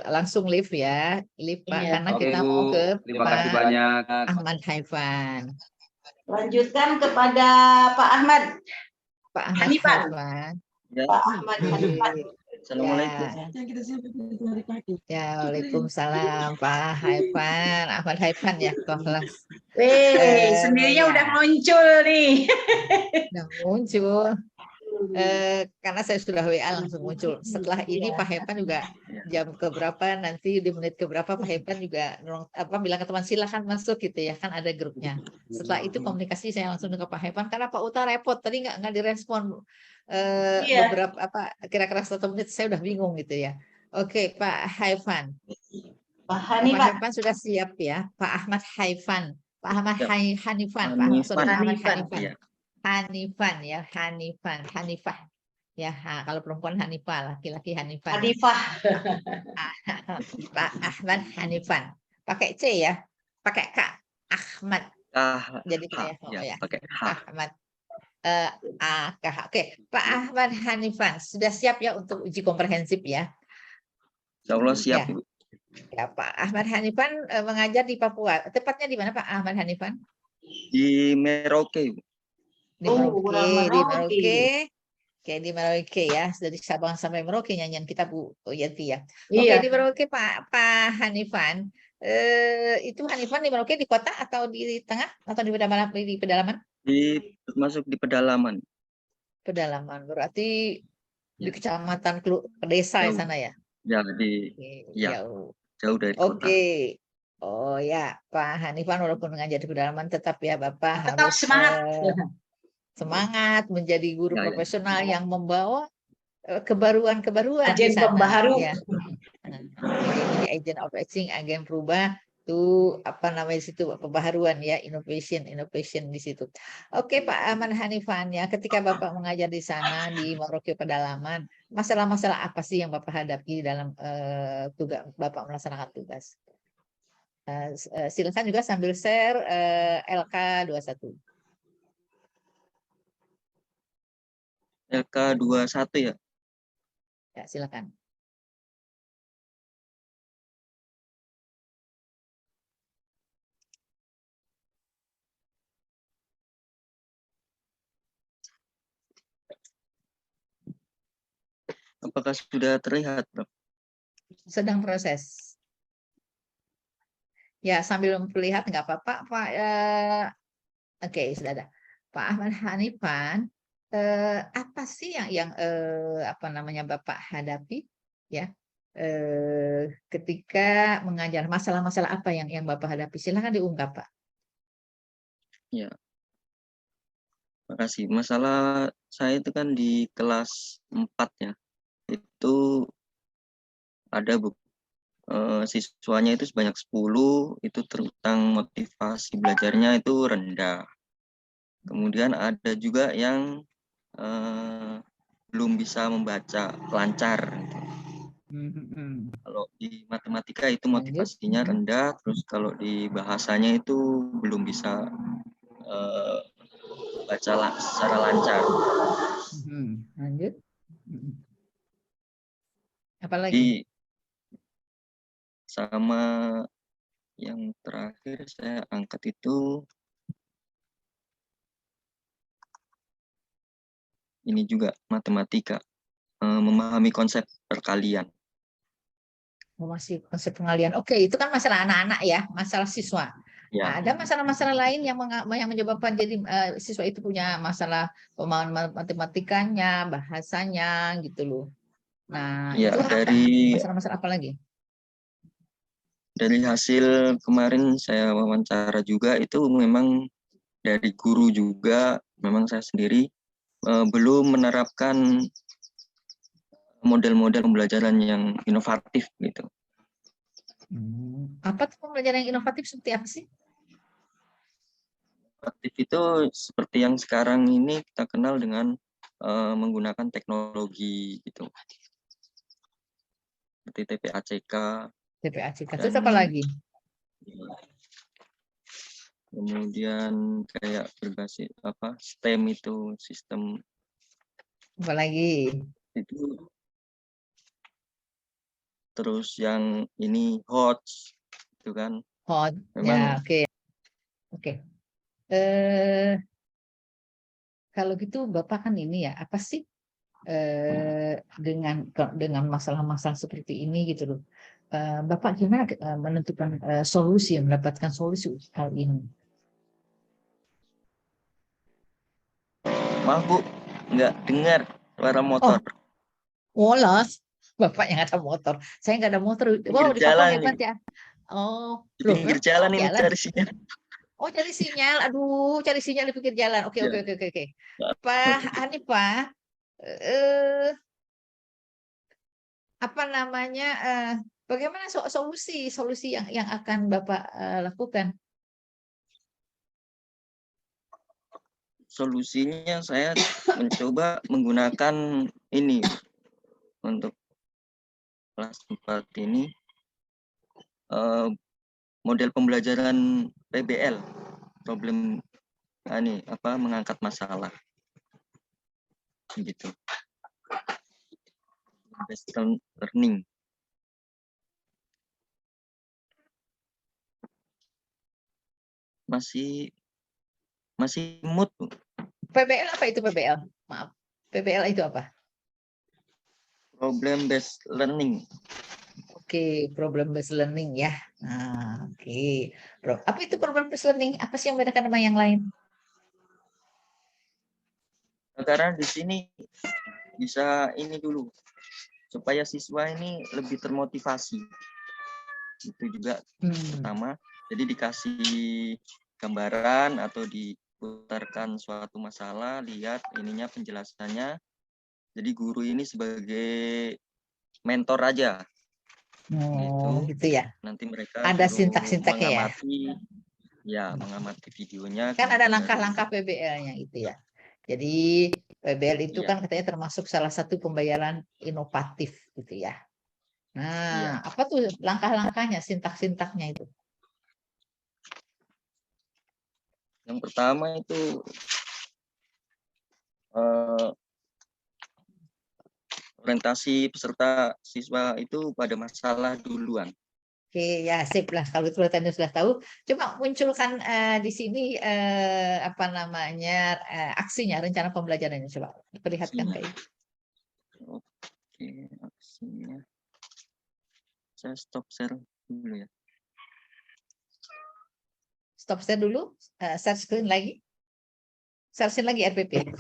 langsung live ya, live Pak, Iya. karena Oke, kita Bu. mau ke Terima kasih Pak banyak. Ahmad Haifan. Lanjutkan kepada Pak Ahmad. Pak Ahmad Hanifan. Haifan. Ya. Pak Ahmad Hanifan. Assalamualaikum. Ya, waalaikumsalam Pak Haifan, Ahmad Haifan ya, kelas. Sendirinya Ya. udah muncul nih. Udah muncul. Karena saya sudah WA langsung muncul. Setelah ini Pak Haifan juga jam keberapa nanti di menit keberapa Pak Haifan juga bilang ke teman silahkan masuk gitu ya, kan ada grupnya. Setelah itu komunikasi saya langsung ke Pak Haifan karena Pak Uta repot tadi nggak direspon beberapa kira-kira 1 menit saya udah bingung gitu ya. Oke Pak Haifan. Pak Pak Hanifan. Haifan sudah siap ya. Pak Ahmad Haifan. Pak Ahmad Hanifan. Pak Hanifan. Ahmad Hanifan. Hanifan. Iya. Hanifan ya, Hanifah. Ya, kalau perempuan Hanifah, laki-laki Hanifan. Hanifah. Pak Ahmad Hanifan. Pakai C ya, pakai K. Ahmad. Jadi kayak ya, pakai H. Ahmad. Oke, Pak Ahmad Hanifan sudah siap ya untuk uji komprehensif ya? Insya Allah siap, Ya. Bu. Ya, Pak Ahmad Hanifan mengajar di Papua. Tepatnya di mana Pak Ahmad Hanifan? Di Merauke, Bu. Di Merauke, Merauke. Oke, di Merauke ya, dari Sabang sampai Merauke nyanyian kita Bu Yanti ya. Oke, Iya. di Merauke Pak Hanifan. Itu Hanifan di Merauke di kota atau di tengah atau di pedalaman? Masuk di pedalaman. Pedalaman berarti di Ya. kecamatan desa Jauh. sana ya. Ya, jauh dari kota. Oke. Oh ya, Pak Hanifan walaupun mengajar di pedalaman tetap ya Bapak Tetap harus semangat. menjadi guru Ya. profesional yang membawa kebaruan-kebaruan di Agen sana. pembaharu. Ya. Jadi agent of change, agen berubah itu di situ pembaharuan ya, innovation di situ. Oke Pak Ahmad Hanifan ya, ketika Bapak mengajar di sana di Merauke pedalaman, masalah-masalah apa sih yang Bapak hadapi dalam tugas Bapak melaksanakan tugas? Silakan juga sambil share LK21. LK21 ya. Ya, silakan. Apakah sudah terlihat, Bro? Sedang proses. Ya, sambil melihat nggak apa-apa, Pak. Oke, sudah ada. Pak Ahmad Hanifan, apa sih yang Bapak hadapi ya ketika mengajar, masalah-masalah apa yang Bapak hadapi? Silakan diungkap, Pak. Ya. Terima kasih. Masalah saya itu kan di kelas 4 ya. Itu ada siswanya itu sebanyak 10, itu tentang motivasi belajarnya itu rendah. Kemudian ada juga yang belum bisa membaca lancar. Gitu. Kalau di matematika itu motivasinya rendah, terus kalau di bahasanya itu belum bisa baca secara lancar. Lanjut. Apalagi? Jadi sama yang terakhir saya angkat itu ini juga matematika, memahami konsep perkalian. Masih konsep pengalian. Oke, itu kan masalah anak-anak ya, masalah siswa. Ya. Nah, ada masalah-masalah lain yang menyebabkan jadi siswa itu punya masalah pemahaman matematikanya, bahasanya gitu loh. Nah, ya, itu apa? Masalah-masalah apa lagi? Dari hasil kemarin saya wawancara juga itu memang dari guru juga, memang saya sendiri belum menerapkan model-model pembelajaran yang inovatif gitu. Apa tuh pembelajaran yang inovatif seperti apa sih? Inovatif itu seperti yang sekarang ini kita kenal dengan menggunakan teknologi gitu. Seperti TPACK. TPACK. Terus apa lagi? Kemudian kayak berbasis STEM itu sistem. Apa lagi? Itu terus yang ini hot, itu kan. Hot. Memang Ya, oke. Kalau gitu Bapak kan ini ya, apa sih dengan masalah-masalah seperti ini gitu loh. Bapak gimana menentukan solusi, mendapatkan solusi hal ini? maaf Bu, nggak dengar suara motor. Wolos, Bapak yang ada motor. Saya nggak ada motor. Wow, Pinggir di Papua jalan hebat nih, ya. Oh, di loh, pinggir jalan ini jalan. cari sinyal. Oh, cari sinyal. Aduh, cari sinyal di pinggir jalan. Oke, Ya. oke, oke, oke, oke. Pak Hanifah, eh, apa namanya? Bagaimana solusi yang akan Bapak lakukan? Solusinya saya mencoba menggunakan ini untuk kelas 4 ini model pembelajaran PBL, problem mengangkat masalah gitu. Based learning. Masih mood. PBL apa itu PBL? Maaf. PBL itu apa? Problem based learning. Oke, problem based learning ya. Nah, oke. Apa itu problem based learning? Apa sih yang membedakan sama yang lain? Karena di sini bisa ini dulu supaya siswa ini lebih termotivasi. Itu juga pertama. Jadi dikasih gambaran atau diputarkan suatu masalah, lihat ininya penjelasannya. Jadi guru ini sebagai mentor aja. Oh, gitu ya. Nanti mereka Ada suruh sintak-sintaknya ya. mengamati videonya. Kan ada kemudian langkah-langkah PBL-nya itu ya. Jadi PBL itu Iya. kan katanya termasuk salah satu pembayaran inovatif gitu ya. Nah, apa tuh langkah-langkahnya, sintak-sintaknya itu? Yang pertama itu orientasi peserta siswa itu pada masalah duluan. Oke, ya sip lah. Kalau itu Anda sudah tahu, coba munculkan di sini apa namanya aksinya, rencana pembelajarannya. Coba perlihatkan kayak itu. Oke, aksinya. Saya stop share dulu ya. Stop share dulu, share screen lagi. Share screen lagi RPP.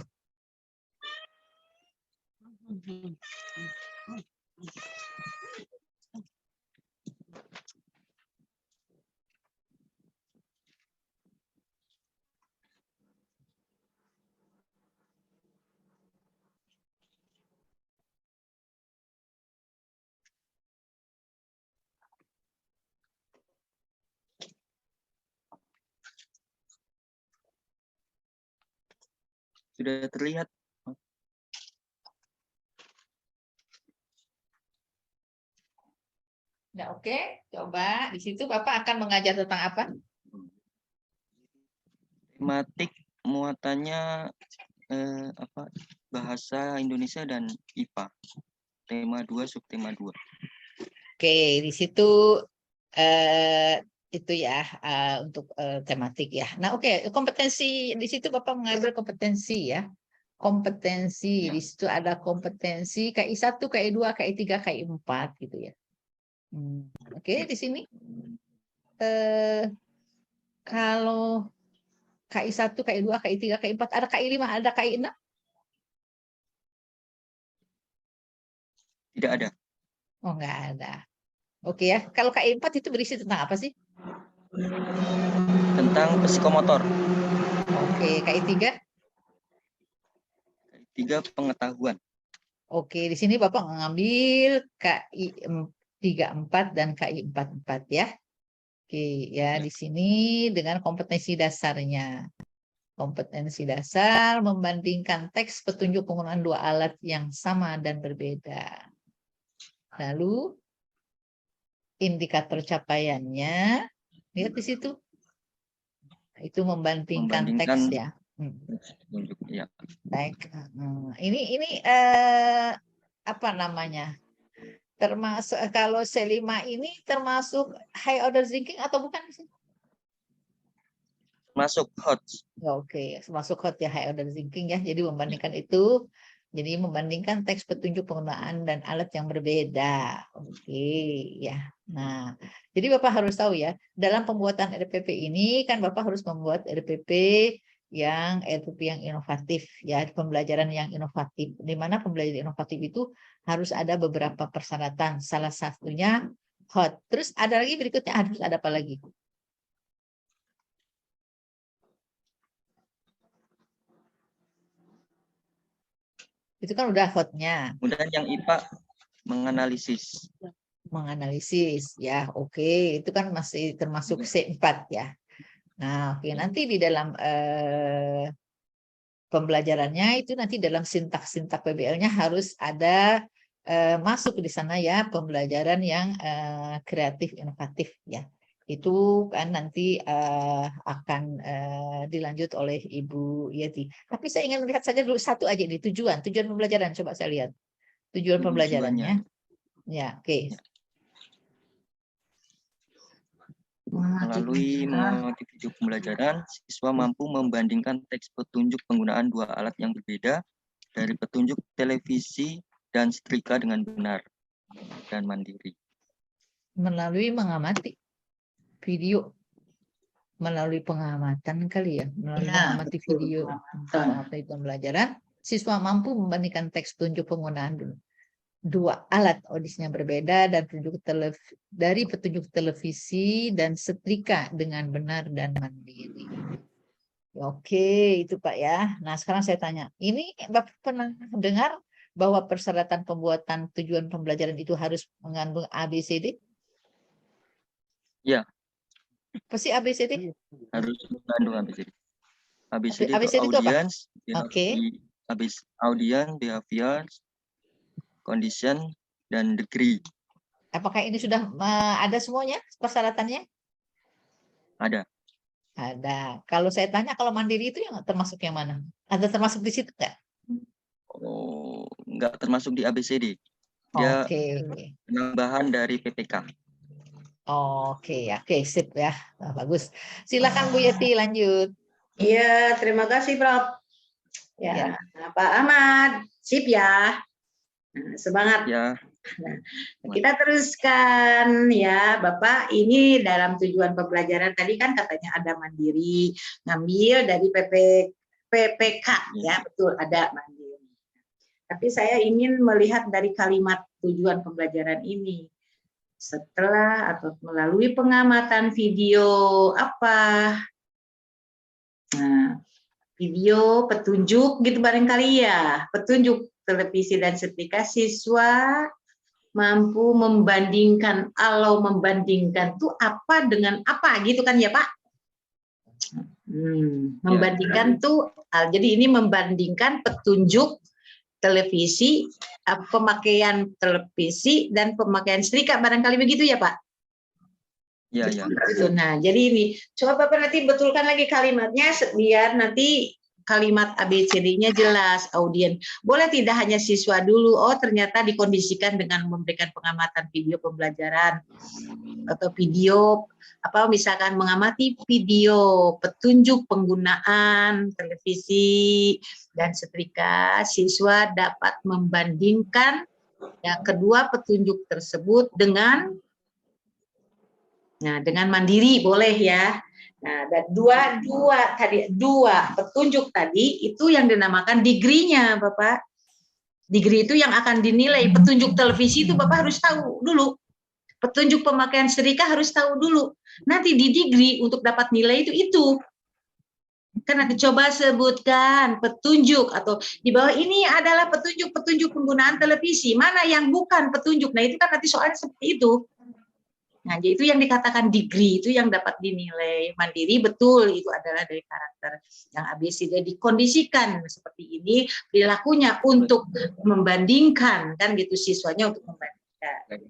Sudah terlihat. Nah, oke, coba di situ Bapak akan mengajar tentang apa? Tematik muatannya bahasa Indonesia dan IPA. Tema 2, subtema 2. Oke, di situ itu ya untuk tematik ya. Nah, oke, kompetensi di situ Bapak mengambil kompetensi ya. Kompetensi di situ ada kompetensi KI 1, KI 2, KI 3, KI 4 gitu ya. Oke, di sini kalau KI 1, KI 2, KI 3, KI 4, ada KI 5, ada KI 6? Tidak ada. Oh, enggak ada. Oke ya, kalau KI 4 itu berisi tentang apa sih? Tentang psikomotor. Oke, KI 3? KI 3 pengetahuan. Oke, di sini Bapak mengambil KI 34 dan KI 44 ya. Oke, ya di sini dengan kompetensi dasarnya. Kompetensi dasar membandingkan teks petunjuk penggunaan dua alat yang sama dan berbeda. Lalu indikator capaiannya, lihat di situ. Itu membandingkan teks ya. Ya. Baik. Ini apa namanya? termasuk kalau C5 ini termasuk high order thinking atau bukan sih? Masuk hot. Oke, masuk hot ya high order thinking ya. Jadi membandingkan itu, jadi membandingkan teks petunjuk penggunaan dan alat yang berbeda. Oke, ya. Nah, jadi Bapak harus tahu ya, dalam pembuatan RPP ini kan Bapak harus membuat RPP yang inovatif ya, pembelajaran yang inovatif. Di mana pembelajaran inovatif itu harus ada beberapa persyaratan. Salah satunya hot. Terus ada lagi berikutnya, harus ada apa lagi? Itu kan udah hotnya. Kemudian yang IPA menganalisis. Menganalisis ya, oke, itu kan masih termasuk C4 ya. Nah, oke, nanti di dalam pembelajarannya itu nanti dalam sintak-sintak PBL-nya harus ada masuk di sana ya pembelajaran yang kreatif inovatif ya. Itu kan nanti akan dilanjut oleh Ibu Yeti. Tapi saya ingin melihat saja dulu satu aja di tujuan pembelajaran, coba saya lihat tujuan pembelajarannya. Ya, oke. Melalui mengamati video pembelajaran, siswa mampu membandingkan teks petunjuk penggunaan dua alat yang berbeda dari petunjuk televisi dan setrika dengan benar dan mandiri. Melalui mengamati video, melalui pengamatan kali ya, melalui mengamati video, mengamati pembelajaran, siswa mampu membandingkan teks petunjuk penggunaan dua alat audisinya berbeda dan dari petunjuk televisi dan setrika dengan benar dan mandiri. Oke, itu Pak ya. Nah, sekarang saya tanya, ini Bapak pernah dengar bahwa persyaratan pembuatan tujuan pembelajaran itu harus mengandung ABCD? Ya. Apa sih ABCD? Harus mengandung ABCD. ABCD ABCD itu itu apa? audience, audience, behavior, condition, dan degree. Apakah ini sudah ada semuanya persyaratannya? Ada. Ada. Kalau saya tanya, kalau mandiri itu yang termasuk yang mana? Ada termasuk di situ nggak? Oh, nggak termasuk di ABCD. Dia penambahan dari PPK. Oke, sip ya. Nah, bagus. Silakan Bu Yeti lanjut. Iya, terima kasih Prof. Ya, Pak Ahmad, sip ya. Nah, semangat. Ya. Nah, kita teruskan ya, Bapak. Ini dalam tujuan pembelajaran tadi kan katanya ada mandiri, ngambil dari PPK ya, betul ada mandiri. Tapi saya ingin melihat dari kalimat tujuan pembelajaran ini. Setelah atau melalui pengamatan video apa? Nah, video petunjuk gitu barangkali ya, petunjuk televisi dan setrika, siswa mampu membandingkan, membandingkan tuh apa dengan apa gitu kan ya Pak? Membandingkan tuh, jadi ini membandingkan petunjuk televisi, pemakaian televisi dan pemakaian setrika barangkali begitu ya Pak? Iya, iya. Nah, jadi ini coba Bapak nanti betulkan lagi kalimatnya biar nanti kalimat ABCD-nya jelas, audien. Boleh tidak hanya siswa dulu, oh ternyata dikondisikan dengan memberikan pengamatan video pembelajaran atau video apa misalkan mengamati video petunjuk penggunaan televisi dan setrika, siswa dapat membandingkan ya kedua petunjuk tersebut dengan mandiri boleh ya. Nah, dan dua petunjuk tadi itu yang dinamakan degree-nya, Bapak. Degree itu yang akan dinilai. Petunjuk televisi itu Bapak harus tahu dulu. Petunjuk pemakaian setrika harus tahu dulu. Nanti di degree untuk dapat nilai itu. Kan nanti coba sebutkan petunjuk atau di bawah ini adalah petunjuk penggunaan televisi. Mana yang bukan petunjuk? Nah, itu kan nanti soalnya seperti itu. Nah, jadi itu yang dikatakan degree, itu yang dapat dinilai mandiri, betul, itu adalah dari karakter yang ABCD dikondisikan seperti ini, perilakunya untuk membandingkan, kan gitu, siswanya untuk membandingkan.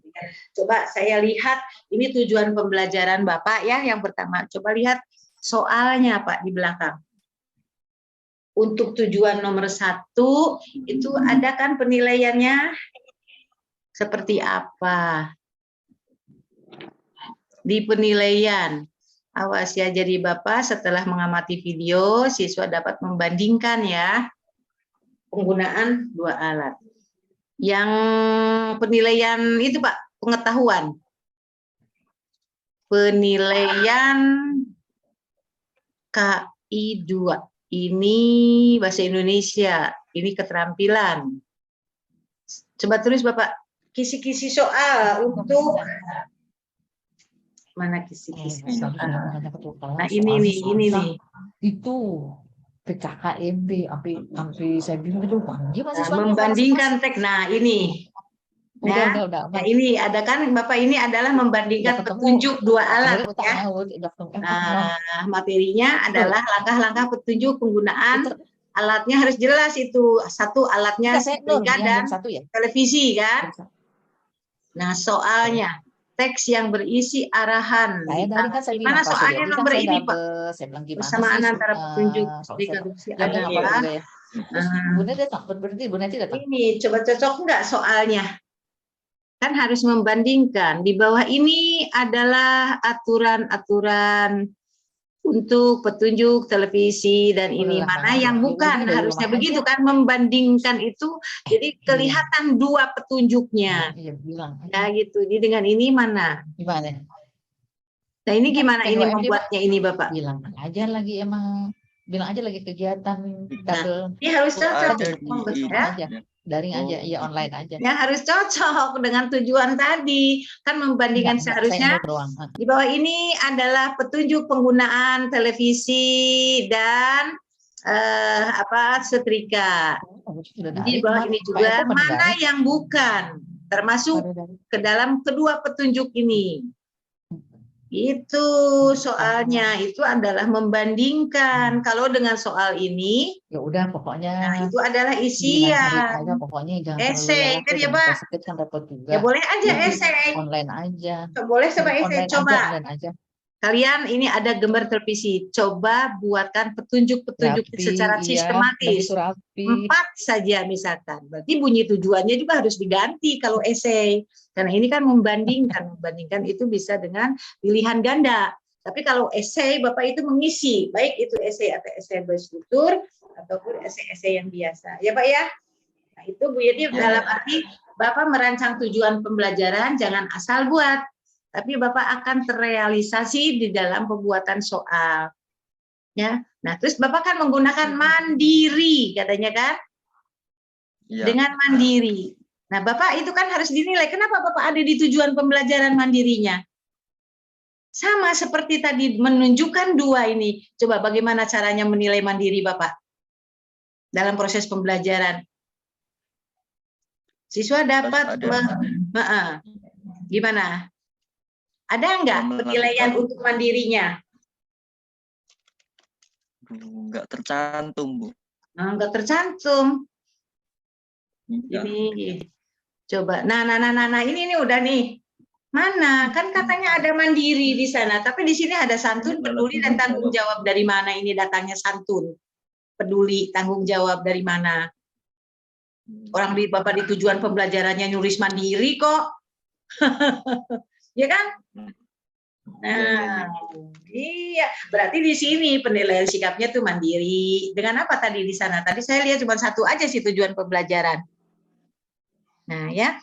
Coba saya lihat, ini tujuan pembelajaran Bapak ya, yang pertama, coba lihat soalnya Pak di belakang. Untuk tujuan nomor 1, itu ada kan penilaiannya, seperti apa? Di penilaian, awas ya, jadi Bapak setelah mengamati video, siswa dapat membandingkan ya penggunaan dua alat. Yang penilaian itu Pak, pengetahuan. Penilaian KI 2. Ini bahasa Indonesia, ini keterampilan. Coba tulis Bapak, kisi-kisi soal untuk mana kisi-kisi soal. Nah, ini nih. Itu PKKMB, sampai saya bilang itu membandingkan teks. Nah, ini. Udah. Nah, ini ada kan Bapak, ini adalah membandingkan petunjuk dua alat ya. Nah, materinya adalah langkah-langkah petunjuk penggunaan alatnya, harus jelas itu. Satu, alatnya setrika dan televisi kan. Nah, soalnya teks yang berisi arahan. Mana soalnya nomor ini Pak? Persamaan antara petunjuk televisi adalah. Ini coba cocok enggak soalnya? Kan harus membandingkan. Di bawah ini adalah aturan-aturan untuk petunjuk televisi dan ini mana yang bukan, harusnya begitu kan, membandingkan itu jadi kelihatan dua petunjuknya. Ya gitu. Ini dengan ini mana? Gimana? Nah, ini gimana ini membuatnya ini Bapak? Bilang aja lagi kegiatan double. Ini harus cocok aja. Daring aja, ya online aja. Ya harus cocok dengan tujuan tadi. Kan membandingkan seharusnya di bawah ini adalah petunjuk penggunaan televisi dan setrika. Di bawah ini juga mana yang bukan, termasuk ke dalam kedua petunjuk ini. Itu soalnya, itu adalah membandingkan. Kalau dengan soal ini, ya udah pokoknya. Itu adalah isian. Pokoknya jangan esai kan ya Pak. Kan dapat juga. Ya boleh aja esai. Online aja. Boleh coba esai, coba. Aja. Kalian ini ada gambar televisi. Coba buatkan petunjuk-petunjuk secara sistematis. 4 saja misalkan. Berarti bunyi tujuannya juga harus diganti kalau esai. Karena ini kan membandingkan. Membandingkan itu bisa dengan pilihan ganda. Tapi kalau esai Bapak itu mengisi. Baik itu esai atau esai berstruktur ataupun esai-esai yang biasa. Ya Pak ya? Nah itu Bu Yeti dalam arti Bapak merancang tujuan pembelajaran jangan asal buat. Tapi Bapak akan terrealisasi di dalam pembuatan soal. Ya. Nah, terus Bapak kan menggunakan mandiri katanya kan? Ya. Dengan mandiri. Nah, Bapak itu kan harus dinilai. Kenapa Bapak ada di tujuan pembelajaran mandirinya? Sama seperti tadi menunjukkan dua ini. Coba bagaimana caranya menilai mandiri Bapak dalam proses pembelajaran? Siswa dapat gimana? Ada enggak penilaian untuk mandirinya? Enggak tercantum, Bu. Enggak tercantum. Ini coba. Nah, ini udah nih. Mana? Kan katanya ada mandiri di sana, tapi di sini ada santun, peduli dan tanggung jawab. Dari mana ini datangnya santun? Peduli, tanggung jawab dari mana? Orang di Bapak di tujuan pembelajarannya nulis mandiri kok. Ya kan? Nah, iya. Berarti di sini penilaian sikapnya tuh mandiri. Dengan apa tadi di sana? Tadi saya lihat cuma satu aja sih tujuan pembelajaran. Nah, ya.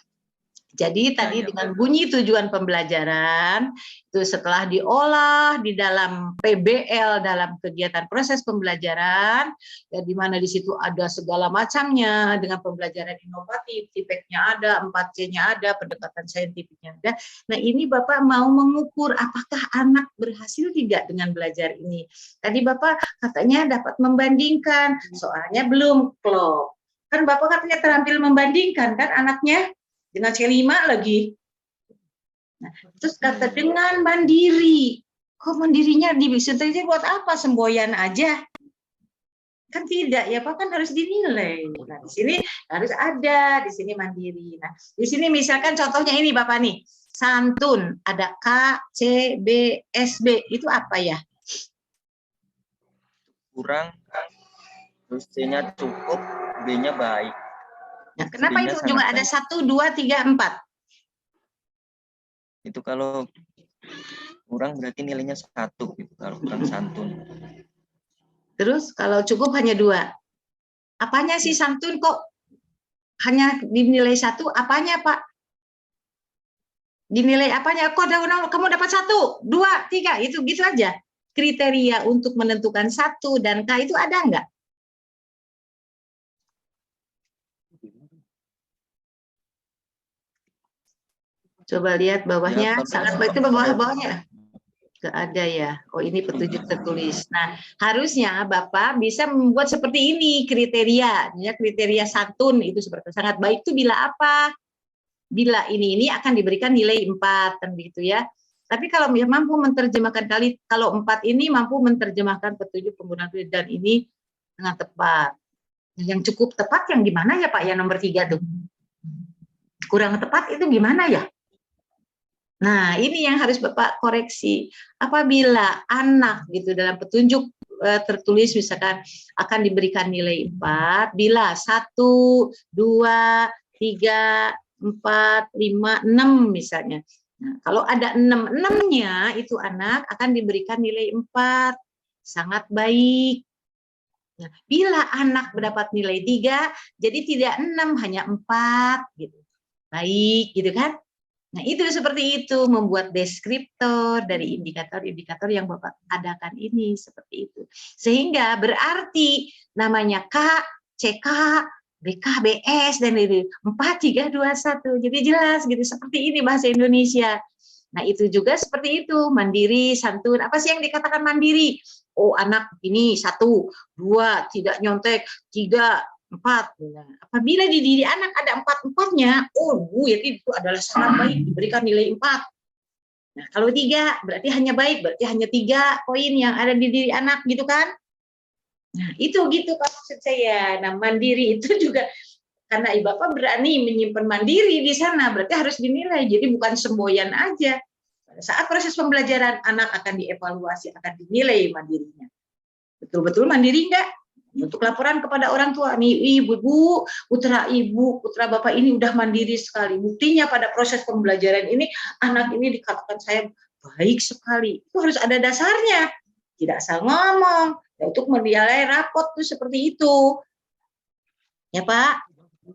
Jadi tadi dengan bunyi tujuan pembelajaran itu setelah diolah di dalam PBL dalam kegiatan proses pembelajaran ya, di mana di situ ada segala macamnya dengan pembelajaran inovatif, TIPEK-nya ada, 4C-nya ada, pendekatan saintifiknya ada. Nah, ini Bapak mau mengukur apakah anak berhasil tidak dengan belajar ini. Tadi Bapak katanya dapat membandingkan, soalnya belum klop. Kan Bapak katanya terampil membandingkan kan anaknya? Dengan C5 lagi. Nah, terus kata dengan mandiri. Kok mandirinya dibikin buat apa? Semboyan aja. Kan tidak ya Pak, kan harus dinilai. Nah, di sini harus ada, di sini mandiri. Nah, di sini misalkan contohnya ini Bapak nih. Santun, ada K, C, B, S, B. Itu apa ya? Kurang, terus C-nya cukup, B-nya baik. Nah, kenapa itu cuma ada 1, 2, 3, 4? Itu kalau kurang berarti nilainya 1 gitu, kalau kurang santun. Terus kalau cukup hanya 2. Apanya sih santun kok hanya dinilai 1? Apanya Pak? Dinilai apanya? Kok kamu dapat 1, 2, 3, itu gitu aja. Kriteria untuk menentukan 1 dan K itu ada nggak? Coba lihat bawahnya, Ya, sangat baik itu bawahnya. Nggak ada ya. Oh, ini petunjuk tertulis. Nah, harusnya Bapak bisa membuat seperti ini kriteria. Ya, kriteria santun itu seperti sangat baik itu bila apa? Bila ini akan diberikan nilai 4 kan begitu ya. Tapi kalau mampu menerjemahkan kalau 4 ini mampu menerjemahkan petunjuk penggunaan dan ini dengan tepat. Yang cukup tepat yang gimana ya Pak? Yang nomor 3 tuh. Kurang tepat itu gimana ya? Nah, ini yang harus Bapak koreksi. Apabila anak gitu dalam petunjuk tertulis misalkan akan diberikan nilai 4 bila 1, 2, 3, 4, 5, 6 misalnya. Nah, kalau ada 6-nya itu anak akan diberikan nilai 4. Sangat baik. Nah, bila anak mendapat nilai 3, jadi tidak 6, hanya 4 gitu. Baik, gitu kan? Nah, itu seperti itu, membuat deskriptor dari indikator-indikator yang Bapak adakan ini, seperti itu. Sehingga berarti namanya K, CK, BK, BS, dan ini 4, 3, 2, 1. Jadi jelas gitu, seperti ini bahasa Indonesia. Nah, itu juga seperti itu, mandiri, santun. Apa sih yang dikatakan mandiri? Oh, anak ini 1, 2, tidak nyontek, 3, 4. Nah, apabila di diri anak ada 4-4-nya, oh Bu Yeti itu adalah sangat baik, diberikan nilai 4. Nah, kalau 3 berarti hanya baik, berarti hanya 3 poin yang ada di diri anak gitu kan. Nah, itu gitu Pak maksud saya. Nah, mandiri itu juga karena Bapak berani menyimpan mandiri di sana, berarti harus dinilai. Jadi bukan semboyan aja. Pada saat proses pembelajaran anak akan dievaluasi, akan dinilai mandirinya. Betul-betul mandiri enggak? Untuk laporan kepada orang tua, nih ibu, putra bapak ini udah mandiri sekali. Buktinya pada proses pembelajaran ini, anak ini dikatakan saya baik sekali. Itu harus ada dasarnya. Tidak asal ngomong. Ya, untuk menilai rapot tuh seperti itu. Ya Pak?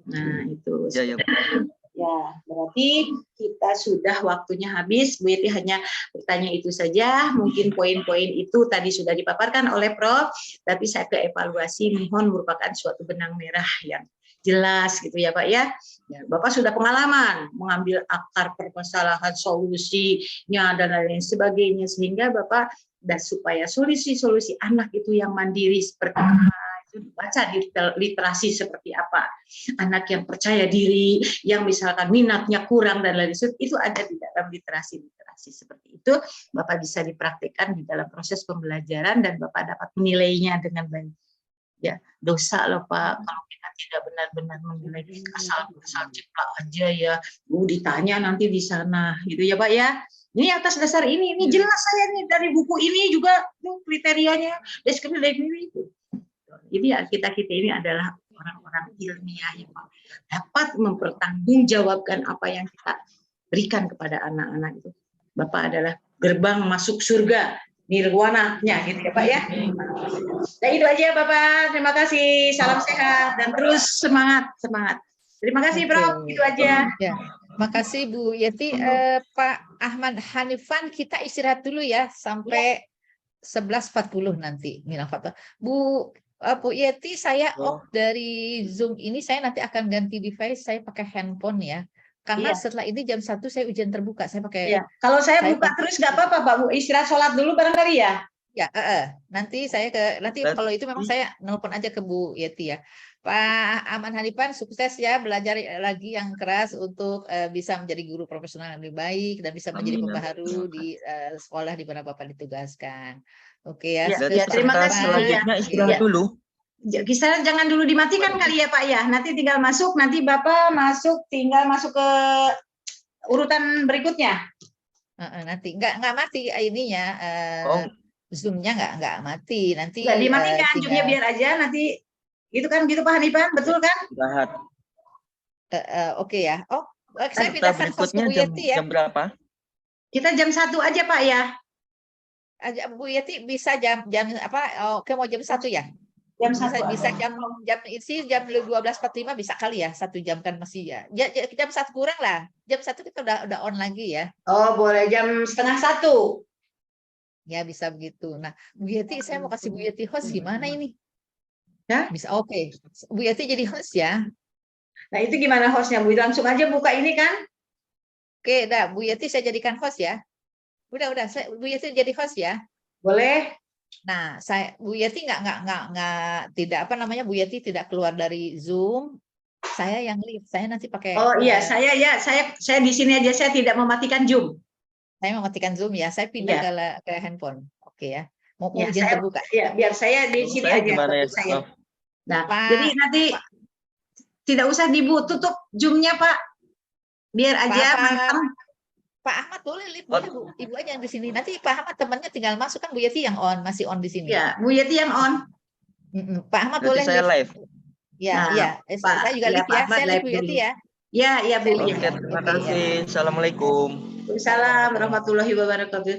Nah itu. Ya, Ya, berarti kita sudah waktunya habis. Bu Yeti hanya bertanya itu saja. Mungkin poin-poin itu tadi sudah dipaparkan oleh Prof. Tapi saya ke evaluasi mohon merupakan suatu benang merah yang jelas gitu ya Pak ya. Ya, Bapak sudah pengalaman mengambil akar permasalahan, solusinya dan lain sebagainya sehingga Bapak dan supaya solusi-solusi anak itu yang mandiri seperti apa baca di literasi seperti apa, anak yang percaya diri, yang misalkan minatnya kurang dan lain sebagainya itu ada di dalam literasi seperti itu. Bapak bisa dipraktikkan di dalam proses pembelajaran dan Bapak dapat menilainya dengan baik. Ya, dosa loh Pak kalau kita tidak benar-benar menilai asal ceplak aja ya. Ditanya nanti di sana gitu ya Pak ya. Ini atas dasar ini jelas saya nih dari buku ini juga kriterianya deskripsi dari itu. Jadi ya kita ini adalah orang-orang ilmiah yang dapat mempertanggungjawabkan apa yang kita berikan kepada anak-anak itu. Bapak adalah gerbang masuk surga nirwana-nya gitu ya Pak ya. Nah itu aja Bapak, terima kasih, salam sehat dan terus semangat. Terima kasih Prof, itu aja. Ya. Makasih Bu Yeti. Pak Ahmad Hanifan kita istirahat dulu ya sampai 11.40 nanti. Bu Yeti, saya off dari Zoom ini, saya nanti akan ganti device, saya pakai handphone ya. Karena setelah ini jam 1 saya ujian terbuka, saya pakai. Kalau saya buka terus nggak apa-apa Pak Bu, istirahat sholat dulu barangkali ya. Ya, nanti kalau itu memang saya nelpon aja ke Bu Yeti ya. Pak Ahmad Hanifan, sukses ya belajar lagi yang keras untuk bisa menjadi guru profesional yang lebih baik dan bisa menjadi pembaharu di sekolah di mana Bapak ditugaskan. Oke ya. Terima kasih. Selanjutnya istirahat dulu. Kisaran jangan dulu dimatikan kali ya Pak ya. Nanti tinggal masuk, nanti Bapak tinggal masuk ke urutan berikutnya. Nanti nggak mati ininya. Zoom-nya nggak mati. Nanti nggak dimatikan, Zoom-nya biar aja nanti. Gitu kan, gitu Pak Hanifan, betul kan? Oke ya. Oh, saya pindahkan host ke Bu Yeti ya. Jam berapa? Kita jam 1 aja Pak ya. Bu Yeti bisa jam apa? Oke, mau jam 1 ya? Jam 1 Bisa aja. jam isi jam 12.45 bisa kali ya, 1 jam kan masih ya. Jam 1 kurang lah. Jam 1 kita udah on lagi ya. Oh boleh jam setengah 1. Ya bisa begitu. Nah, Bu Yeti, saya mau kasih Bu Yeti host gimana ini? Ya? Bisa oke. Bu Yeti jadi host ya. Nah itu gimana hostnya Bu? Langsung aja buka ini kan? Oke, dah Bu Yeti saya jadikan host ya. Udah, Bu Yeti jadi host ya. Boleh. Nah, Bu Yeti nggak tidak apa namanya, Bu Yeti tidak keluar dari Zoom. Saya yang lead. Saya nanti pakai. Oh iya, saya di sini aja, saya tidak mematikan Zoom. Saya mematikan Zoom ya. Saya pindah Iya. ke handphone. Oke ya. Mau Ya, izin terbuka. ya, biar saya di sini Saya aja. gimana ya? Saya. Maaf. Nah, Pak, jadi nanti tidak usah tutup Zoom-nya Pak. Biar aja mantap. Pak Ahmad boleh lead boleh Bu. Ibu aja yang di sini. Nanti Pak Ahmad temannya tinggal masuk, kan Bu Yeti yang on, masih on di sini. Ya, Bu Yeti yang on. Pak Ahmad Berarti boleh saya lead. live. Ya, Nah, iya. Saya juga lead ya. Saya lead Bu Yeti ya. Ya, Bu. Saya lead Oke, ya. terima Oke, ya. kasih. Assalamualaikum. Waalaikumsalam warahmatullahi wabarakatuh.